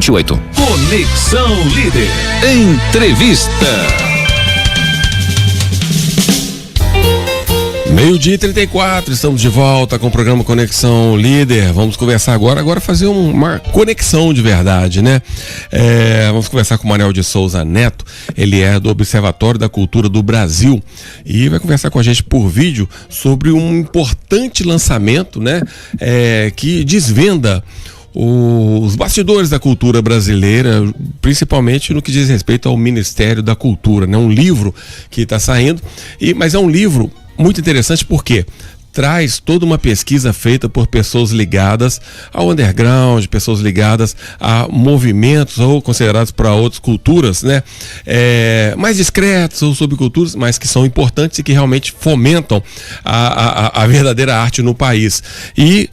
28. Conexão Líder. Entrevista. 12:34, estamos de volta com o programa Conexão Líder. Vamos conversar agora fazer uma conexão de verdade, né? Vamos conversar com o Manuel de Souza Neto, ele é do Observatório da Cultura do Brasil e vai conversar com a gente por vídeo sobre um importante lançamento, né? Que desvenda os bastidores da cultura brasileira, principalmente no que diz respeito ao Ministério da Cultura, né? Um livro que está saindo, mas é um livro muito interessante porque traz toda uma pesquisa feita por pessoas ligadas ao underground, pessoas ligadas a movimentos ou considerados para outras culturas, né? Mais discretos ou subculturas, mas que são importantes e que realmente fomentam a verdadeira arte no país. E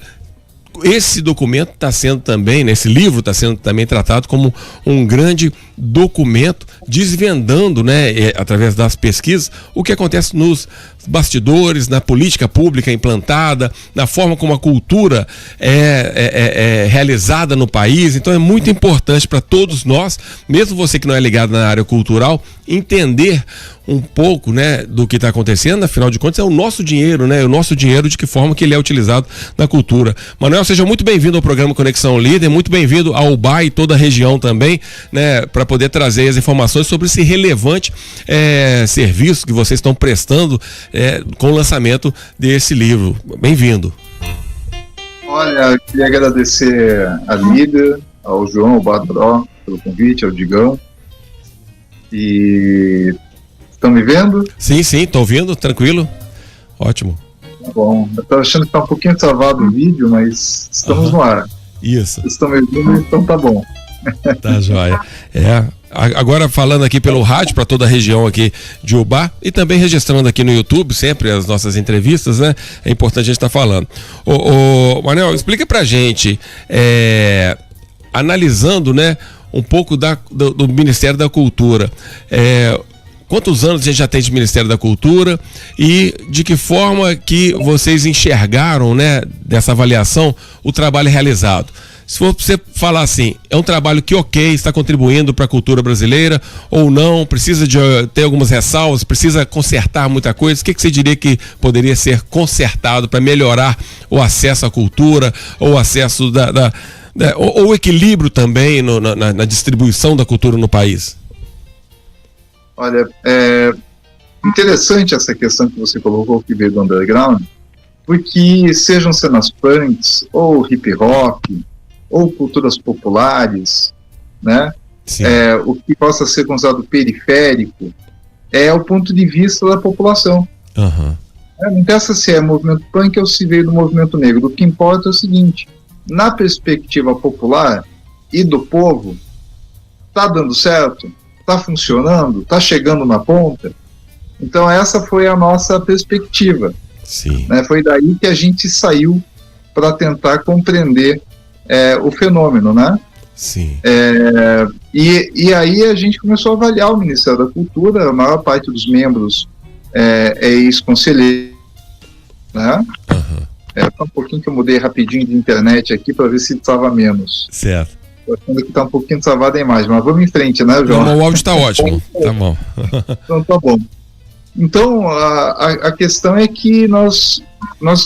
esse documento está sendo também, esse livro está sendo também tratado como um grande documento desvendando, né, através das pesquisas, o que acontece nos bastidores, na política pública implantada, na forma como a cultura é realizada no país. Então é muito importante para todos nós, mesmo você que não é ligado na área cultural, entender um pouco, né, do que está acontecendo. Afinal de contas é o nosso dinheiro, né, o nosso dinheiro, de que forma que ele é utilizado na cultura. Manuel, seja muito bem-vindo ao programa Conexão Líder, muito bem-vindo ao UBA e toda a região também, né, para poder trazer as informações sobre esse relevante serviço que vocês estão prestando com o lançamento desse livro. Bem-vindo. Olha, queria agradecer a Líder, ao João, ao Badró, pelo convite, ao Digão. E estão me vendo? Sim, estou ouvindo, tranquilo. Ótimo. Tá bom, eu tô achando que tá um pouquinho travado o vídeo, mas estamos no ar. Isso. Vocês estão me vendo, então tá bom. Tá joia. Agora falando aqui pelo rádio para toda a região aqui de Ubá e também registrando aqui no YouTube sempre as nossas entrevistas, né? É importante a gente estar falando. Manuel, explica pra gente, analisando, né, um pouco do Ministério da Cultura. Quantos anos a gente já tem de Ministério da Cultura e de que forma que vocês enxergaram, né, dessa avaliação, o trabalho realizado? Se for você falar assim, é um trabalho que está contribuindo para a cultura brasileira ou não, precisa de ter algumas ressalvas, precisa consertar muita coisa, o que você diria que poderia ser consertado para melhorar o acesso à cultura, ou o acesso ou o equilíbrio também na distribuição da cultura no país? Olha, é interessante essa questão que você colocou, que veio do underground, porque sejam cenas punks, ou hip hop, ou culturas populares, né? O que possa ser considerado periférico é o ponto de vista da população. Uhum. Não interessa se é movimento punk ou se veio do movimento negro. O que importa é o seguinte: na perspectiva popular e do povo, está dando certo? Está funcionando? Está chegando na ponta? Então essa foi a nossa perspectiva. Sim. Né? Foi daí que a gente saiu para tentar compreender o fenômeno, né? Sim. E aí a gente começou a avaliar o Ministério da Cultura. A maior parte dos membros é ex-conselheiro, né? Uhum. Um pouquinho que eu mudei rapidinho de internet aqui para ver se estava menos. Certo. Estou achando que está um pouquinho travada a imagem, mas vamos em frente, né, João? Não, o áudio está ótimo. Tá bom. Então tá bom. Então a questão é que nós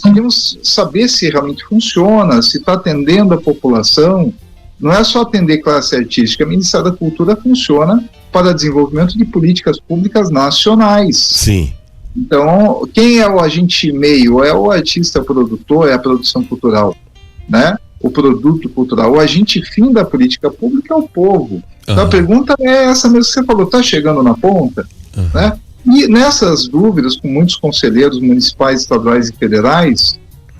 queríamos saber se realmente funciona, se está atendendo a população. Não é só atender classe artística. O Ministério da Cultura funciona para desenvolvimento de políticas públicas nacionais. Sim. Então, quem é o agente meio? É o artista produtor, é a produção cultural, né? O produto cultural. O agente fim da política pública é o povo. Então a pergunta é essa mesmo que você falou, está chegando na ponta? Né? E nessas dúvidas, com muitos conselheiros municipais, estaduais e federais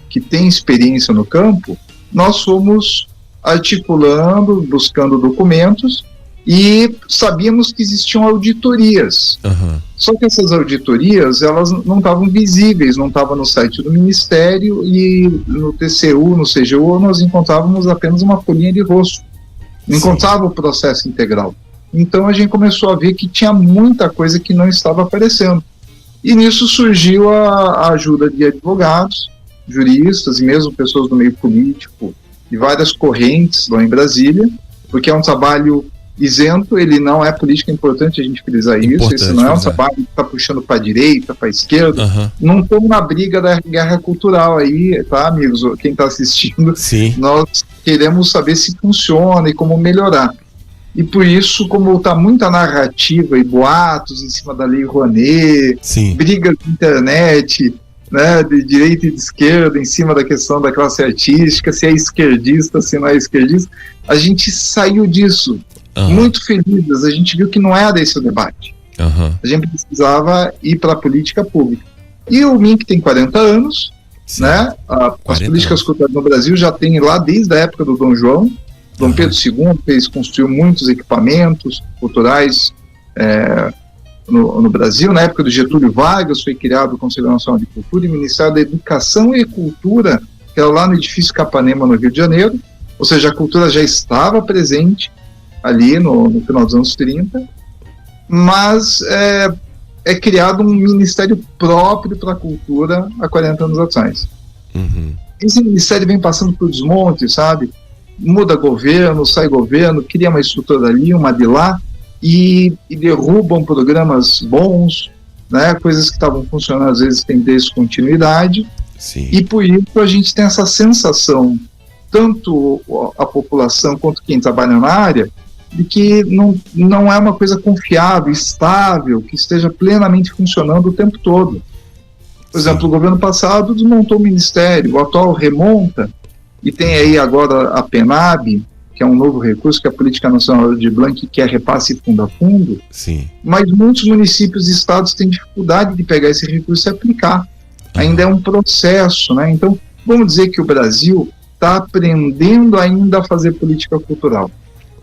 que têm experiência no campo, nós fomos articulando, buscando documentos, e sabíamos que existiam auditorias. Só que essas auditorias, elas não estavam visíveis, não estavam no site do Ministério, e no TCU, no CGU, nós encontrávamos apenas uma folhinha de rosto. Não encontrava o processo integral. Então a gente começou a ver que tinha muita coisa que não estava aparecendo. E nisso surgiu a ajuda de advogados, juristas e mesmo pessoas do meio político, de várias correntes lá em Brasília, porque é um trabalho isento, ele não é política, é importante a gente frisar isso, esse não é um trabalho que está puxando para a direita, para a esquerda, não estamos na briga da guerra cultural aí, tá, amigos, quem está assistindo, sim, nós queremos saber se funciona e como melhorar. E por isso, como está muita narrativa e boatos em cima da Lei Rouanet, brigas de internet, né, de direita e de esquerda, em cima da questão da classe artística, se é esquerdista, se não é esquerdista, a gente saiu disso muito felizes, a gente viu que não era esse o debate. A gente precisava ir para a política pública. E o MINC tem 40 anos, né, as políticas culturais no Brasil já tem lá desde a época do Dom João, Dom Pedro II construiu muitos equipamentos culturais no Brasil. Na época do Getúlio Vargas foi criado o Conselho Nacional de Cultura e o Ministério da Educação e Cultura, que era lá no edifício Capanema, no Rio de Janeiro. Ou seja, a cultura já estava presente ali no final dos anos 30, mas é criado um ministério próprio para a cultura há 40 anos atrás. Esse ministério vem passando por desmonte, sabe? Muda governo, sai governo, cria uma estrutura ali, uma de lá, e derrubam programas bons, né? Coisas que estavam funcionando às vezes têm descontinuidade. E por isso a gente tem essa sensação, tanto a população quanto quem trabalha na área, de que não é uma coisa confiável, estável, que esteja plenamente funcionando o tempo todo. Por exemplo, o governo passado desmontou o ministério, o atual remonta, e tem aí agora a PENAB, que é um novo recurso, que é a Política Nacional de Blanc, que é repasse fundo a fundo, mas muitos municípios e estados têm dificuldade de pegar esse recurso e aplicar. Ainda é um processo, né? Então, vamos dizer que o Brasil está aprendendo ainda a fazer política cultural.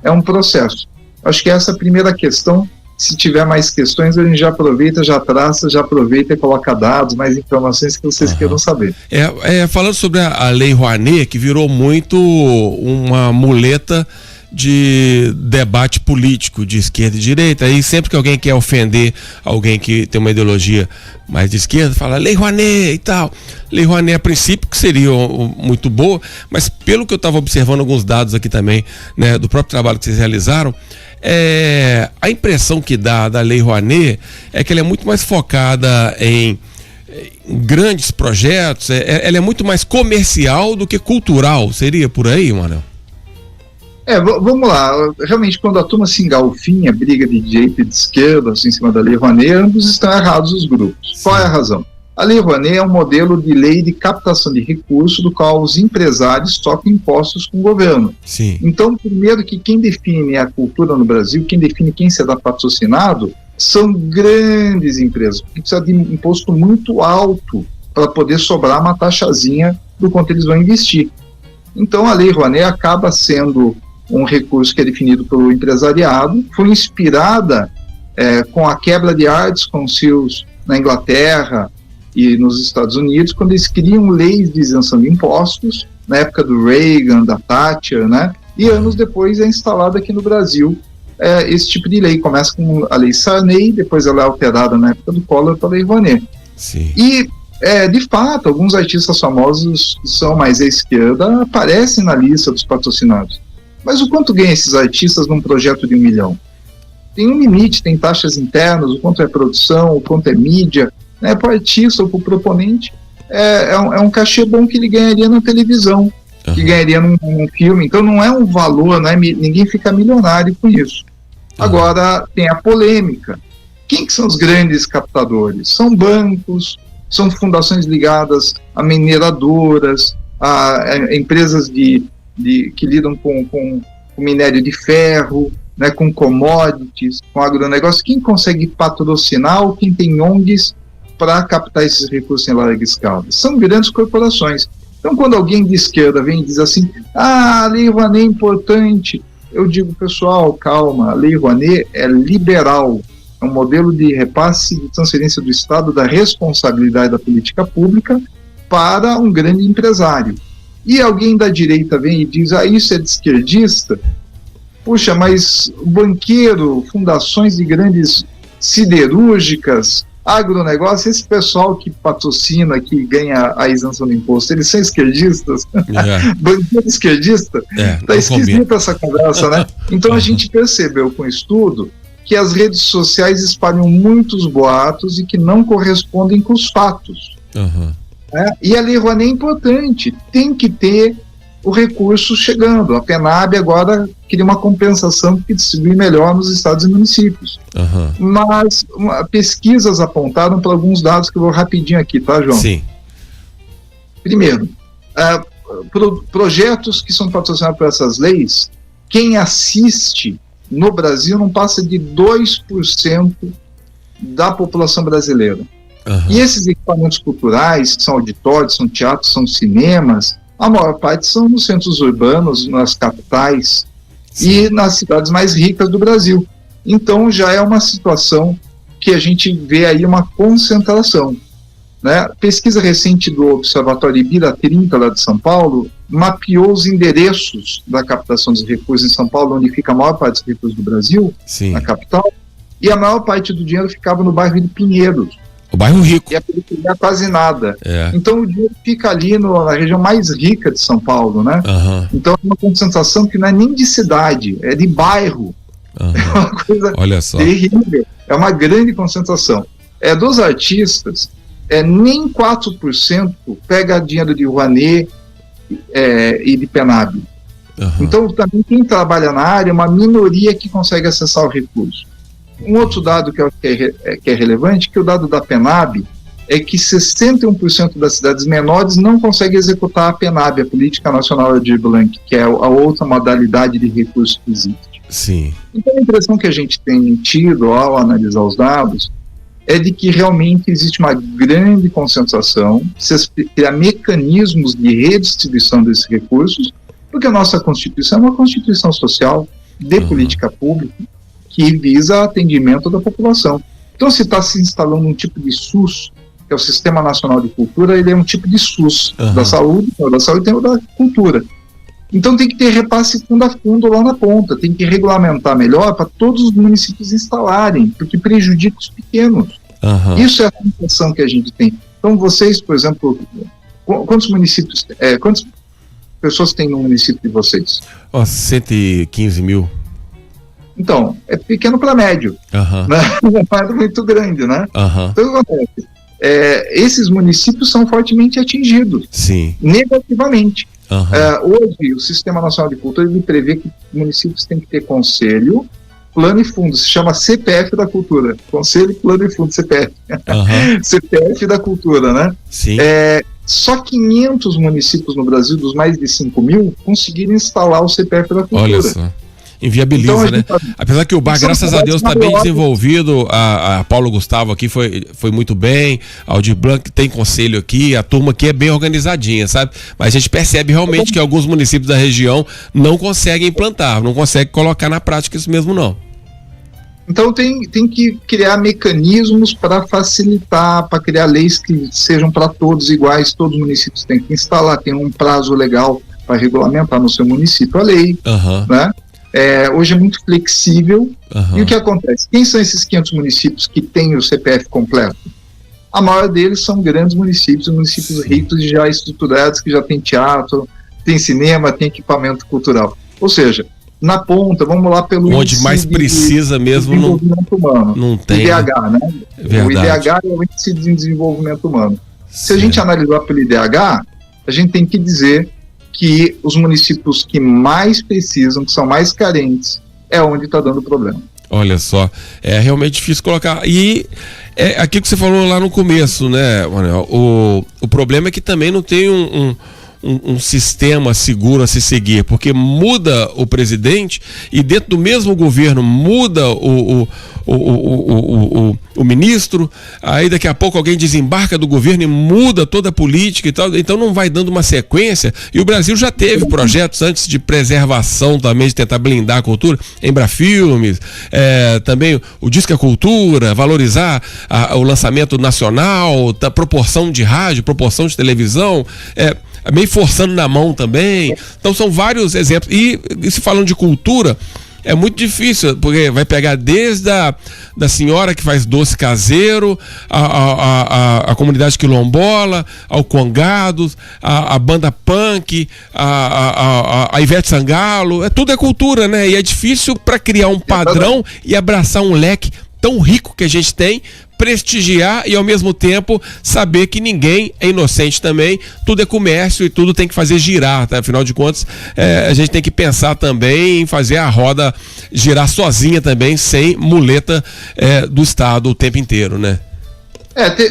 É um processo. Acho que essa é a primeira questão. Se tiver mais questões, a gente já aproveita, já traça, já aproveita e coloca dados, mais informações que vocês queiram saber. Falando sobre a Lei Rouanet, que virou muito uma muleta de debate político de esquerda e direita, aí sempre que alguém quer ofender alguém que tem uma ideologia mais de esquerda, fala Lei Rouanet e tal. Lei Rouanet, a princípio, que seria muito boa, mas pelo que eu estava observando alguns dados aqui também, né, do próprio trabalho que vocês realizaram, a impressão que dá da Lei Rouanet é que ela é muito mais focada em grandes projetos, ela é muito mais comercial do que cultural. Seria por aí, Manuel? Vamos lá. Realmente, quando a turma se engalfinha, briga de direita e de esquerda assim, em cima da Lei Rouanet, ambos estão errados os grupos. Qual é a razão? A Lei Rouanet é um modelo de lei de captação de recursos do qual os empresários trocam impostos com o governo. Então, primeiro que quem define a cultura no Brasil, quem define quem será patrocinado, são grandes empresas, porque precisa de um imposto muito alto para poder sobrar uma taxazinha do quanto eles vão investir. Então, a Lei Rouanet acaba sendo um recurso que é definido pelo empresariado, foi inspirada com a quebra de arts councils na Inglaterra e nos Estados Unidos, quando eles criam leis de isenção de impostos, na época do Reagan, da Thatcher, né? E anos depois é instalada aqui no Brasil esse tipo de lei. Começa com a Lei Sarney, depois ela é alterada na época do Collor para a Lei Rouanet. E, de fato, alguns artistas famosos que são mais à esquerda aparecem na lista dos patrocinados. Mas o quanto ganham esses artistas num projeto de 1 milhão? Tem um limite, tem taxas internas, o quanto é produção, o quanto é mídia, né? Para o artista ou para o proponente, é um cachê bom que ele ganharia na televisão, que ganharia num filme. Então não é um valor, né? Ninguém fica milionário com isso. Agora tem a polêmica. Quem que são os grandes captadores? São bancos, são fundações ligadas a mineradoras, a empresas que lidam com minério de ferro, né, com commodities, com agronegócio. Quem consegue patrocinar ou quem tem ONGs para captar esses recursos em larga escala? São grandes corporações. Então, quando alguém de esquerda vem e diz assim, a Lei Rouanet é importante, eu digo, pessoal, calma, a Lei Rouanet é liberal, é um modelo de repasse de transferência do Estado da responsabilidade da política pública para um grande empresário. E alguém da direita vem e diz, isso é de esquerdista? Puxa, mas o banqueiro, fundações de grandes siderúrgicas, agronegócio, esse pessoal que patrocina, que ganha a isenção do imposto, eles são esquerdistas? Bandido esquerdista? Tá esquisita essa conversa, né? Então a gente percebeu com o estudo que as redes sociais espalham muitos boatos e que não correspondem com os fatos. E a Lei Rouanet é importante, tem que ter o recurso chegando. A PENAB agora queria uma compensação que distribui melhor nos estados e municípios. Mas pesquisas apontaram para alguns dados que eu vou rapidinho aqui, tá, João? Sim. Primeiro, projetos que são patrocinados por essas leis, quem assiste no Brasil não passa de 2% da população brasileira. E esses equipamentos culturais, que são auditórios, são teatros, são cinemas, a maior parte são nos centros urbanos, nas capitais e nas cidades mais ricas do Brasil. Então já é uma situação que a gente vê aí uma concentração, né? Pesquisa recente do Observatório Ibira 30, lá de São Paulo, mapeou os endereços da captação dos recursos em São Paulo, onde fica a maior parte dos recursos do Brasil, na capital, e a maior parte do dinheiro ficava no bairro de Pinheiros. O bairro rico. E a periferia é quase nada. Então o dinheiro fica ali na região mais rica de São Paulo, né? Então é uma concentração que não é nem de cidade, é de bairro. É uma coisa terrível. É uma grande concentração. Dos artistas, nem 4% pega dinheiro de Rouanet e de PENAB. Então também quem trabalha na área é uma minoria que consegue acessar o recurso. Um outro dado que eu acho que é relevante, que o dado da PENAB é que 61% das cidades menores não conseguem executar a PENAB, a Política Nacional Aldir Blanc, que é a outra modalidade de recurso que existe. Então a impressão que a gente tem tido ao analisar os dados é de que realmente existe uma grande concentração, precisa criar mecanismos de redistribuição desses recursos, porque a nossa Constituição é uma Constituição social de política pública, que visa atendimento da população. Então, se está se instalando um tipo de SUS, que é o Sistema Nacional de Cultura, ele é um tipo de SUS da saúde tem o da cultura. Então, tem que ter repasse fundo a fundo lá na ponta, tem que regulamentar melhor para todos os municípios instalarem, porque prejudica os pequenos. Isso é a sensação que a gente tem. Então, vocês, por exemplo, quantos municípios, quantas pessoas tem no município de vocês? 115 mil. Então, é pequeno para médio, né? Não é muito grande, né? Então, o que acontece? Esses municípios são fortemente atingidos, negativamente. Hoje, o Sistema Nacional de Cultura ele prevê que municípios têm que ter conselho, plano e fundo, se chama CPF da Cultura, Conselho, Plano e Fundo, CPF. CPF da Cultura, né? Só 500 municípios no Brasil, dos mais de 5 mil, conseguiram instalar o CPF da Cultura. Olha só. Inviabiliza, então, né? Apesar que o bar, graças a Deus, está bem desenvolvido. A Paulo Gustavo aqui foi muito bem. A Aldir Blanc tem conselho aqui. A turma aqui é bem organizadinha, sabe? Mas a gente percebe realmente que alguns municípios da região não conseguem implantar, não conseguem colocar na prática isso mesmo, não. Então tem que criar mecanismos para facilitar, para criar leis que sejam para todos iguais. Todos os municípios têm que instalar, tem um prazo legal para regulamentar no seu município a lei, né? Hoje é muito flexível. E o que acontece? Quem são esses 500 municípios que têm o CPF completo? A maior deles são grandes municípios ricos e já estruturados, que já tem teatro, tem cinema, tem equipamento cultural. Ou seja, na ponta, vamos lá pelo onde mais precisa mesmo não tem. IDH, né? O IDH é o Índice de Desenvolvimento Humano. Se a gente analisar pelo IDH, a gente tem que dizer que os municípios que mais precisam, que são mais carentes, é onde está dando problema. Olha só, é realmente difícil colocar. E é aquilo que você falou lá no começo, né, Manuel? O problema é que também não tem um sistema seguro a se seguir, porque muda o presidente e dentro do mesmo governo muda o ministro, aí daqui a pouco alguém desembarca do governo e muda toda a política e tal, então não vai dando uma sequência. E o Brasil já teve projetos antes de preservação também, de tentar blindar a cultura, Embrafilmes, também o Disque a Cultura, valorizar o lançamento nacional, da proporção de rádio, proporção de televisão, meio forçando na mão também. Então são vários exemplos. E se falando de cultura, é muito difícil, porque vai pegar desde da senhora que faz doce caseiro, a comunidade quilombola, ao Congados, a banda punk, a Ivete Sangalo, tudo é cultura, né? E é difícil para criar um padrão e abraçar um leque tão rico que a gente tem, prestigiar e ao mesmo tempo saber que ninguém é inocente também, tudo é comércio e tudo tem que fazer girar, tá? Afinal de contas, a gente tem que pensar também em fazer a roda girar sozinha também, sem muleta do Estado o tempo inteiro, né?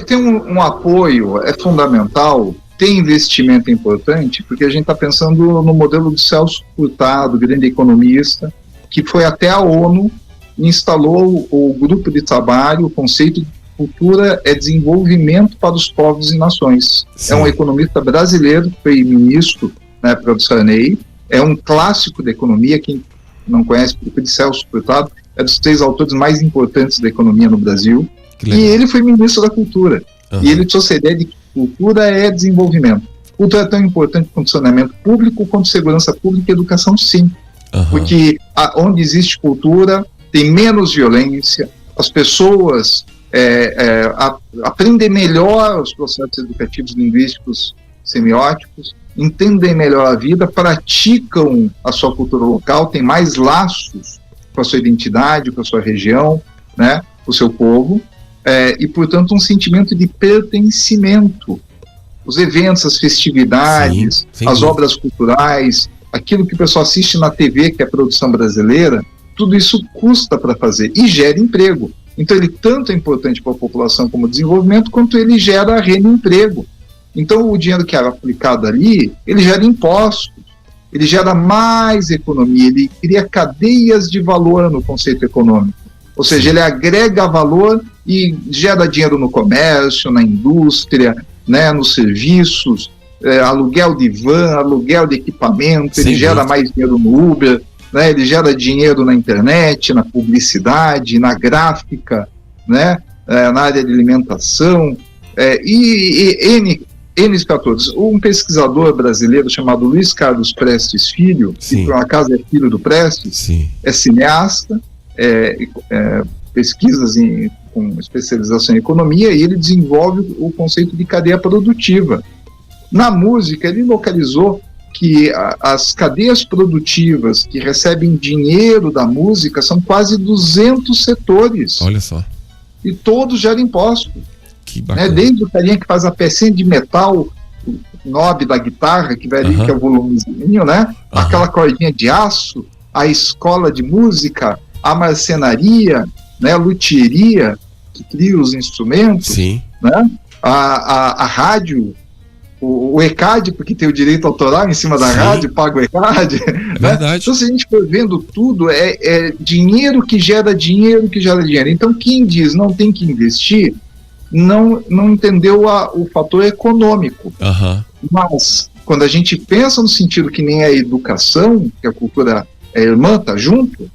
Tem um apoio, é fundamental, tem investimento importante, porque a gente está pensando no modelo do Celso Furtado, grande economista, que foi até a ONU, instalou o grupo de trabalho, o conceito de cultura é desenvolvimento para os povos e nações. Sim. É um economista brasileiro, foi ministro na época do Sarney, é um clássico da economia, quem não conhece, o grupo de Celso Furtado, é dos 3 autores mais importantes da economia no Brasil, e ele foi ministro da cultura, e ele trouxe a ideia de que cultura é desenvolvimento. Cultura é tão importante quanto saneamento público, quanto segurança pública e educação, sim. Porque onde existe cultura, tem menos violência, as pessoas aprendem melhor os processos educativos linguísticos semióticos, entendem melhor a vida, praticam a sua cultura local, têm mais laços com a sua identidade, com a sua região, né, com o seu povo, e, portanto, um sentimento de pertencimento. Os eventos, as festividades, sim, as obras culturais, aquilo que o pessoal assiste na TV, que é produção brasileira, tudo isso custa para fazer e gera emprego. Então ele tanto é importante para a população como desenvolvimento, quanto ele gera renda e emprego. Então o dinheiro que é aplicado ali, ele gera impostos, ele gera mais economia, ele cria cadeias de valor no conceito econômico. Ou seja, ele agrega valor e gera dinheiro no comércio, na indústria, né, nos serviços, aluguel de van, aluguel de equipamento, ele gera mais dinheiro no Uber, né, ele gera dinheiro na internet, na publicidade, na gráfica, né, na área de alimentação, N fatores. Um pesquisador brasileiro chamado Luiz Carlos Prestes Filho, que por acaso é filho do Prestes, é cineasta, pesquisas com especialização em economia, e ele desenvolve o conceito de cadeia produtiva. Na música, ele localizou que as cadeias produtivas que recebem dinheiro da música são quase 200 setores. Olha só. E todos geram imposto. Que bacana. Né? Desde o carinha que faz a pecinha de metal, o knob da guitarra, que vai ali, que é o volumezinho, né? Aquela cordinha de aço, a escola de música, a marcenaria, né? A luthieria, que cria os instrumentos, né? A rádio, o ECAD, porque tem o direito autoral em cima da rádio, paga o ECAD. Né? Verdade. Então, se a gente for vendo tudo, é dinheiro que gera dinheiro que gera dinheiro. Então, quem diz não tem que investir, não entendeu o fator econômico. Mas, quando a gente pensa no sentido que nem a educação, que a cultura é irmã, tá junto,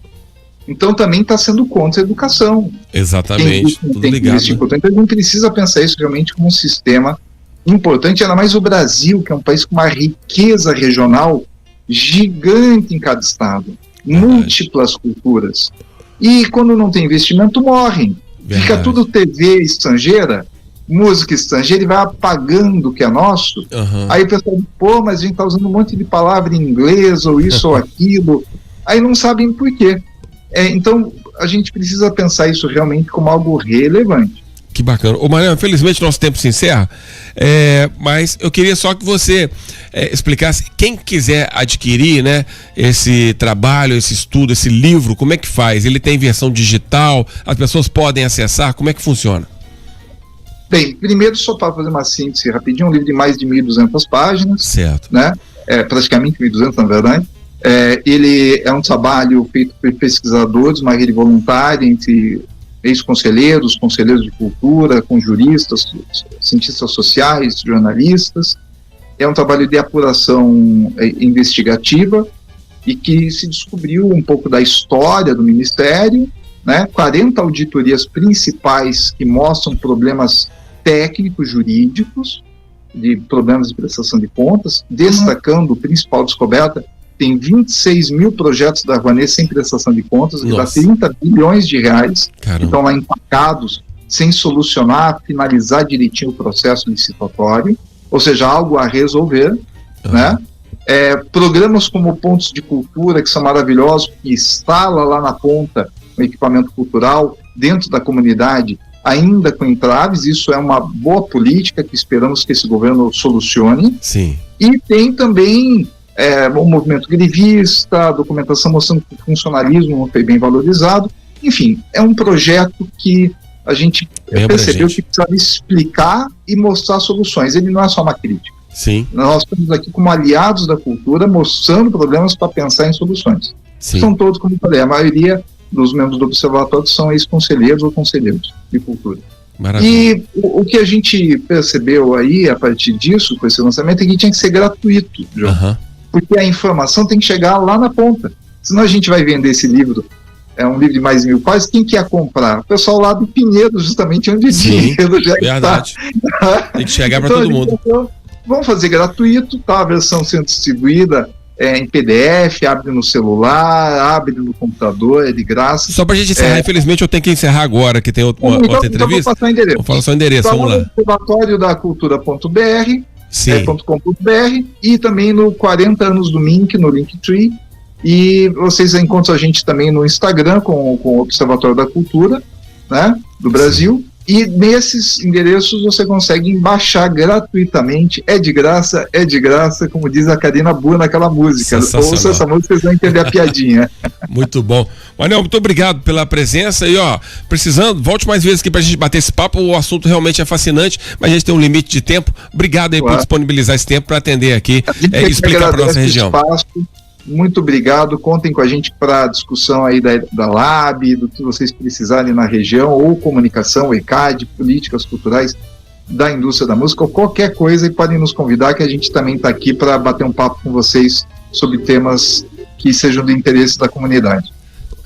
então também está sendo contra a educação. Exatamente, tudo ligado. Então, a gente precisa pensar isso realmente como um sistema importante, ainda mais o Brasil, que é um país com uma riqueza regional gigante em cada estado, múltiplas culturas. E quando não tem investimento, morrem. Fica tudo TV estrangeira, música estrangeira, e vai apagando o que é nosso. Aí o pessoal diz, mas a gente está usando um monte de palavra em inglês, ou isso ou aquilo. Aí não sabem por quê. Então, a gente precisa pensar isso realmente como algo relevante. Que bacana. Ô Mariano, infelizmente nosso tempo se encerra, mas eu queria só que você explicasse, quem quiser adquirir, né, esse trabalho, esse estudo, esse livro, como é que faz? Ele tem versão digital, as pessoas podem acessar, como é que funciona? Bem, primeiro só para fazer uma síntese rapidinho, um livro de mais de 1.200 páginas. Certo. Né? Praticamente 1.200 na verdade. Ele é um trabalho feito por pesquisadores, uma rede voluntária entre ex-conselheiros, conselheiros de cultura, com juristas, cientistas sociais, jornalistas. É um trabalho de apuração investigativa e que se descobriu um pouco da história do Ministério, né? 40 auditorias principais que mostram problemas técnicos, jurídicos, de problemas de prestação de contas, destacando a principal descoberta, tem 26 mil projetos da Rouanet sem prestação de contas, que dá Nossa. 30 bilhões de reais, que Caramba. estão lá empacados, sem solucionar, finalizar direitinho o processo licitatório, ou seja, algo a resolver, né? Programas como Pontos de Cultura, que são maravilhosos, que instala lá na ponta um equipamento cultural dentro da comunidade, ainda com entraves. Isso é uma boa política que esperamos que esse governo solucione. Sim. E tem também o movimento grevista, a documentação mostrando que o funcionalismo não foi bem valorizado. Enfim, é um projeto que a gente Bem percebeu abrangente. que precisava explicar e mostrar soluções. Ele não é só uma crítica. Sim. Nós estamos aqui como aliados da cultura, mostrando problemas para pensar em soluções. Sim. São todos, como eu falei, a maioria dos membros do observatório são ex-conselheiros ou conselheiros de cultura. Maravilha. E o que a gente percebeu aí, a partir disso, com esse lançamento, é que tinha que ser gratuito, João. Aham. Porque a informação tem que chegar lá na ponta. Senão a gente vai vender esse livro, é um livro de mais de 1000 páginas, quem quer comprar? O pessoal lá do Pinheiro, justamente onde o Sim, dinheiro já verdade. está. Tem que chegar para Então, todo a gente mundo. pensou, vamos fazer gratuito, tá? A versão sendo distribuída em PDF, abre no celular, abre no computador, é de graça. Só pra gente encerrar, infelizmente eu tenho que encerrar agora, que tem outra Então entrevista. vou passar o endereço. Vou falar só o endereço, Então, vamos lá. observatoriodacultura.br, Sim. .com.br, e também no 40 anos do MINC, no Linktree. E vocês encontram a gente também no Instagram com o Observatório da Cultura, né, do Brasil. E nesses endereços você consegue baixar gratuitamente, é de graça, como diz a Karina Burr naquela música. Sensacional. Ouça essa música, vocês vão entender a piadinha. Muito bom. Manel, muito obrigado pela presença e precisando, volte mais vezes aqui pra gente bater esse papo, o assunto realmente é fascinante, mas a gente tem um limite de tempo. Obrigado aí por disponibilizar esse tempo para atender aqui e explicar para nossa região. Espaço. Muito obrigado, contem com a gente para a discussão aí da LAB, do que vocês precisarem na região, ou comunicação, ECAD, políticas culturais da indústria da música, ou qualquer coisa, e podem nos convidar, que a gente também está aqui para bater um papo com vocês sobre temas que sejam do interesse da comunidade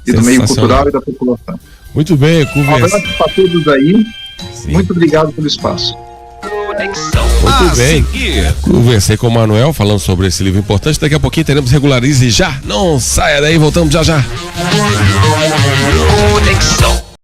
e do meio cultural e da população. Muito bem, Um abraço para todos aí. Sim. Muito obrigado pelo espaço. Muito bem. Conversei com o Manuel falando sobre esse livro importante. Daqui a pouquinho teremos Regularize Já. Não saia daí, voltamos já já. Conexão